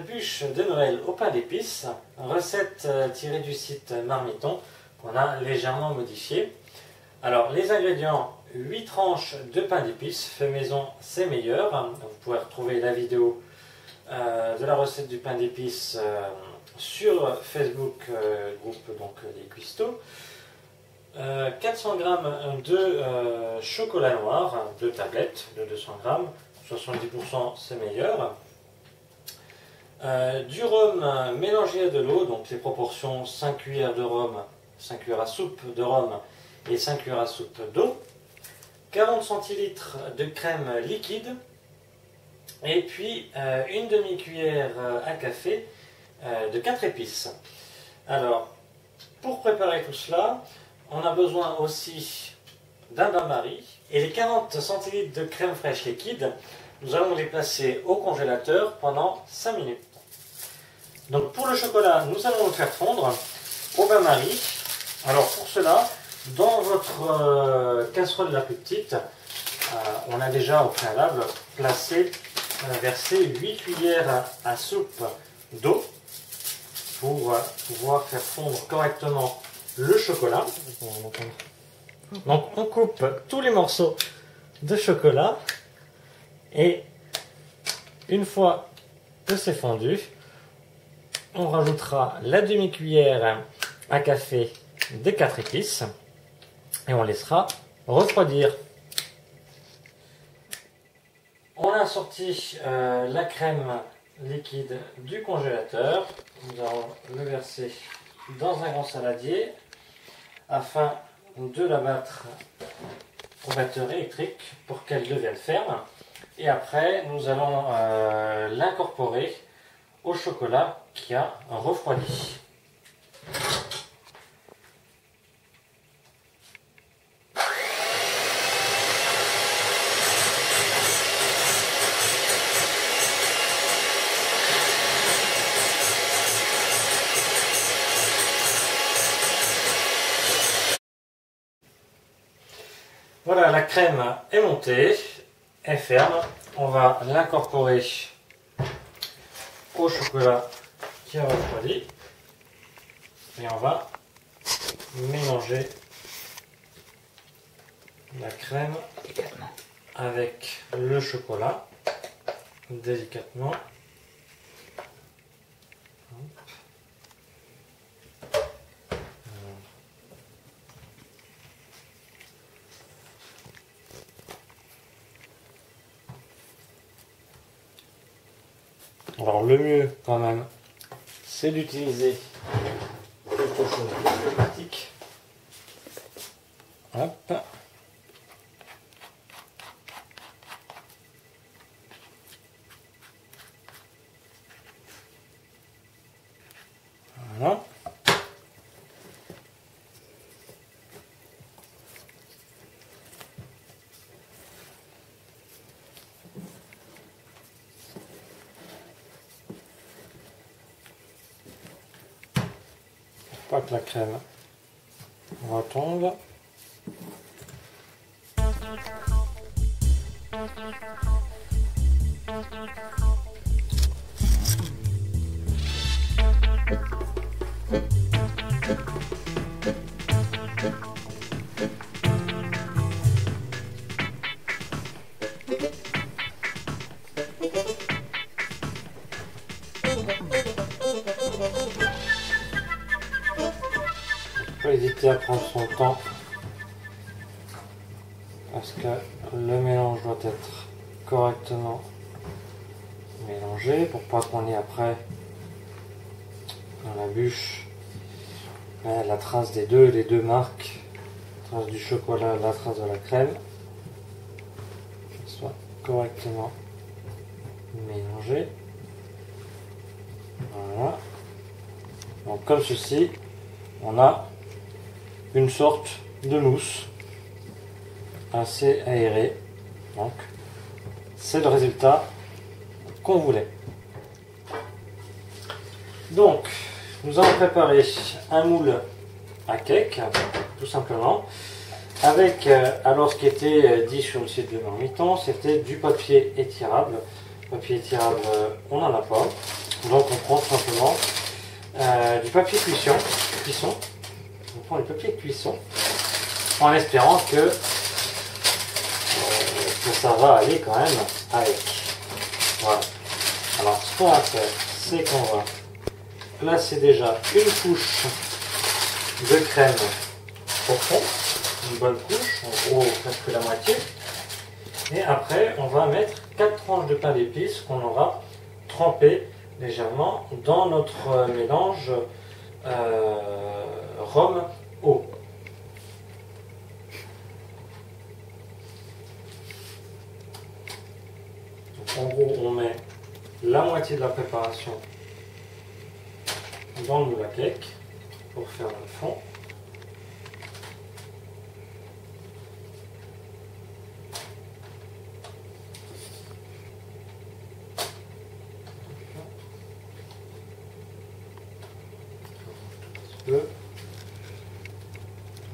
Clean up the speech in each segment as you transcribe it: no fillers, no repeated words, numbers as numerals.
bûche de Noël au pain d'épices, recette tirée du site Marmiton qu'on a légèrement modifiée. Alors les ingrédients, 8 tranches de pain d'épices, fait maison c'est meilleur. Vous pouvez retrouver la vidéo de la recette du pain d'épices sur Facebook, groupe donc les cuistots. 400 g de chocolat noir, 2 tablettes de 200 g, 70% c'est meilleur. Du rhum mélangé à de l'eau, donc les proportions 5 cuillères de rhum, 5 cuillères à soupe de rhum et 5 cuillères à soupe d'eau. 40 centilitres de crème liquide et puis une demi-cuillère à café de 4 épices. Alors, pour préparer tout cela, on a besoin aussi d'un bain-marie et les 40 centilitres de crème fraîche liquide, nous allons les placer au congélateur pendant 5 minutes. Donc pour le chocolat, nous allons le faire fondre au bain-marie. Alors pour cela, dans votre casserole la plus petite, on a déjà au préalable versé 8 cuillères à soupe d'eau pour pouvoir faire fondre correctement le chocolat. Donc on coupe tous les morceaux de chocolat et une fois que c'est fondu, on rajoutera la demi-cuillère à café des 4 épices et on laissera refroidir. On a sorti la crème liquide du congélateur. Nous allons le verser dans un grand saladier afin de la battre au batteur électrique pour qu'elle devienne ferme. Et après, nous allons l'incorporer au chocolat qui a refroidi. Voilà, la crème est montée, est ferme. On va l'incorporer au chocolat qui a refroidi et on va mélanger la crème avec le chocolat délicatement. Alors le mieux quand même, c'est d'utiliser quelque chose de plus pratique. Hop. Voilà. Pas que la crème retombe. Pas hésiter à prendre son temps parce que le mélange doit être correctement mélangé pour pas qu'on ait après dans la bûche la trace les deux marques, la trace du chocolat, la trace de la crème, que ce soit correctement mélangé. Voilà. Donc comme ceci, on a une sorte de mousse assez aérée. Donc c'est le résultat qu'on voulait. Donc nous allons préparer un moule à cake tout simplement avec alors ce qui était dit sur le site de Marmiton, c'était du papier étirable. Papier étirable on n'en a pas, donc papier cuisson. On prend le papier cuisson en espérant que ça va aller quand même avec. Voilà. Alors ce qu'on va faire, c'est qu'on va placer déjà une couche de crème au fond, une bonne couche, en gros presque la moitié. Et après, on va mettre 4 tranches de pain d'épices qu'on aura trempé légèrement dans notre mélange rhum-eau. En gros, on met la moitié de la préparation dans le moule à cake pour faire le fond.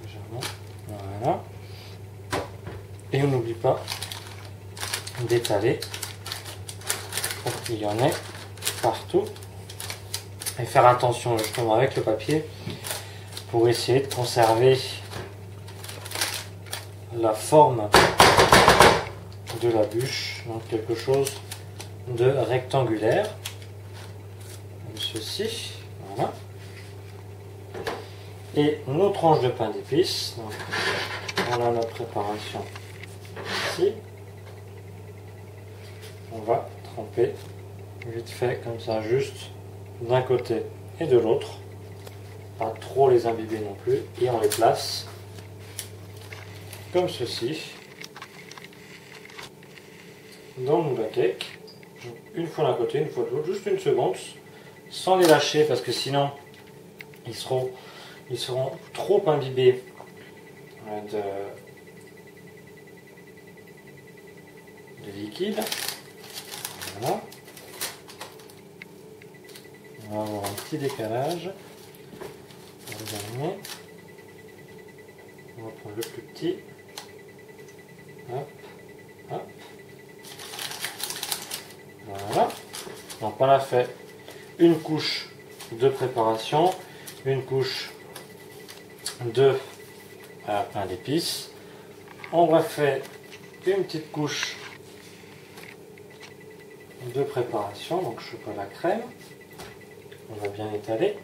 Légèrement. Voilà. Et on n'oublie pas d'étaler pour qu'il y en ait partout et faire attention justement avec le papier pour essayer de conserver la forme de la bûche, donc quelque chose de rectangulaire comme ceci. Voilà. Et nos tranches de pain d'épices, donc on a notre préparation ici. On va tremper vite fait comme ça, juste d'un côté et de l'autre, pas trop les imbiber non plus, et on les place comme ceci dans le moule à cake, une fois d'un côté, une fois de l'autre, juste une seconde, sans les lâcher parce que sinon ils seront trop imbibés de liquide. Voilà. On va avoir un petit décalage. On va prendre le plus petit. Hop, hop. Voilà. Donc on a fait une couche de préparation, une couche de pain d'épices. On refait une petite couche de préparation, donc chocolat crème. On va bien étaler.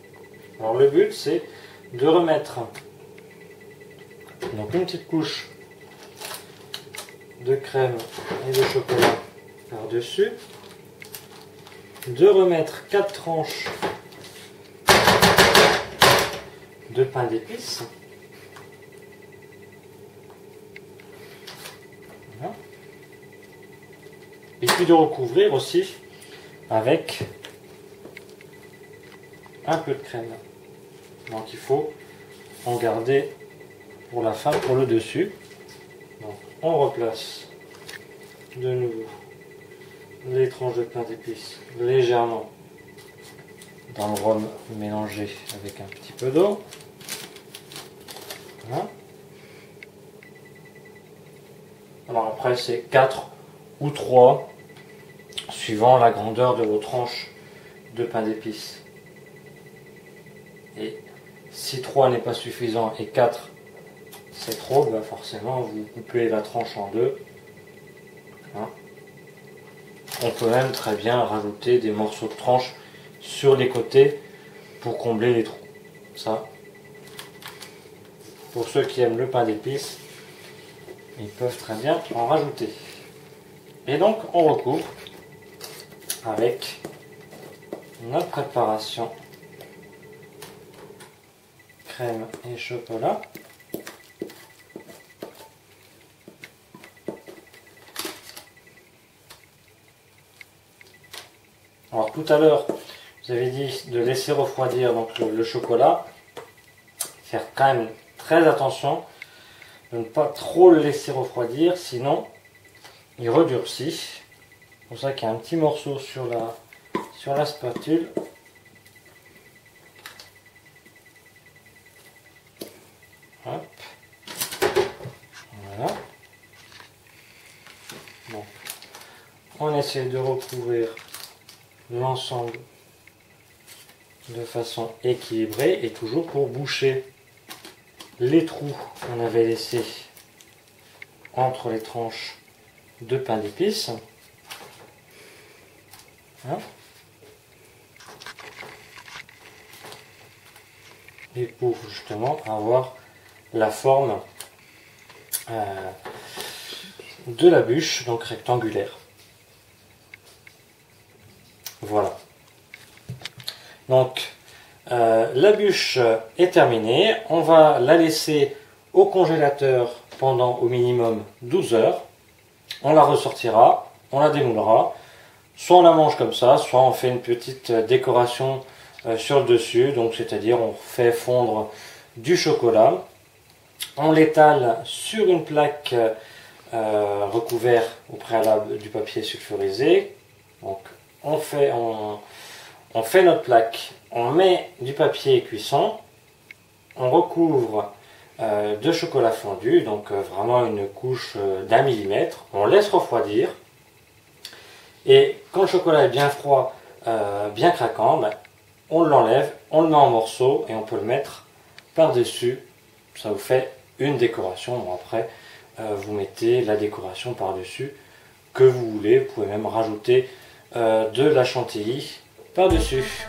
Alors le but c'est de remettre donc une petite couche de crème et de chocolat par-dessus, de remettre 4 tranches de pain d'épices. Voilà. Et puis de recouvrir aussi avec un peu de crème. Donc il faut en garder pour la fin, pour le dessus. Donc on replace de nouveau les tranches de pain d'épices légèrement dans le rhum mélangé avec un petit peu d'eau. Voilà. Alors après c'est 4 ou 3 suivant la grandeur de vos tranches de pain d'épices. Et si 3 n'est pas suffisant et 4 c'est trop, bah forcément vous coupez la tranche en deux. Hein. On peut même très bien rajouter des morceaux de tranche sur les côtés pour combler les trous. Ça, pour ceux qui aiment le pain d'épices, ils peuvent très bien en rajouter. Et donc on recouvre avec notre préparation crème et chocolat. Alors tout à l'heure, vous avez dit de laisser refroidir donc le chocolat. Faire quand même très attention de ne pas trop le laisser refroidir, sinon il redurcit. C'est pour ça qu'il y a un petit morceau sur la spatule. Hop. Voilà. Bon. On essaie de recouvrir l'ensemble de façon équilibrée et toujours pour boucher les trous qu'on avait laissés entre les tranches de pain d'épices. Hein? Et pour justement avoir la forme de la bûche, donc rectangulaire. Voilà. Donc la bûche est terminée. On va la laisser au congélateur pendant au minimum 12 heures. On la ressortira, on la démoulera. Soit on la mange comme ça, soit on fait une petite décoration sur le dessus. Donc c'est-à-dire on fait fondre du chocolat. On l'étale sur une plaque recouverte au préalable du papier sulfurisé. Donc on fait notre plaque, on met du papier cuisson, on recouvre de chocolat fondu, donc vraiment une couche d'1 millimètre, on laisse refroidir, et quand le chocolat est bien froid, bien craquant, on l'enlève, on le met en morceaux et on peut le mettre par-dessus. Ça vous fait une décoration. Bon, après, vous mettez la décoration par-dessus que vous voulez. Vous pouvez même rajouter de la chantilly par-dessus.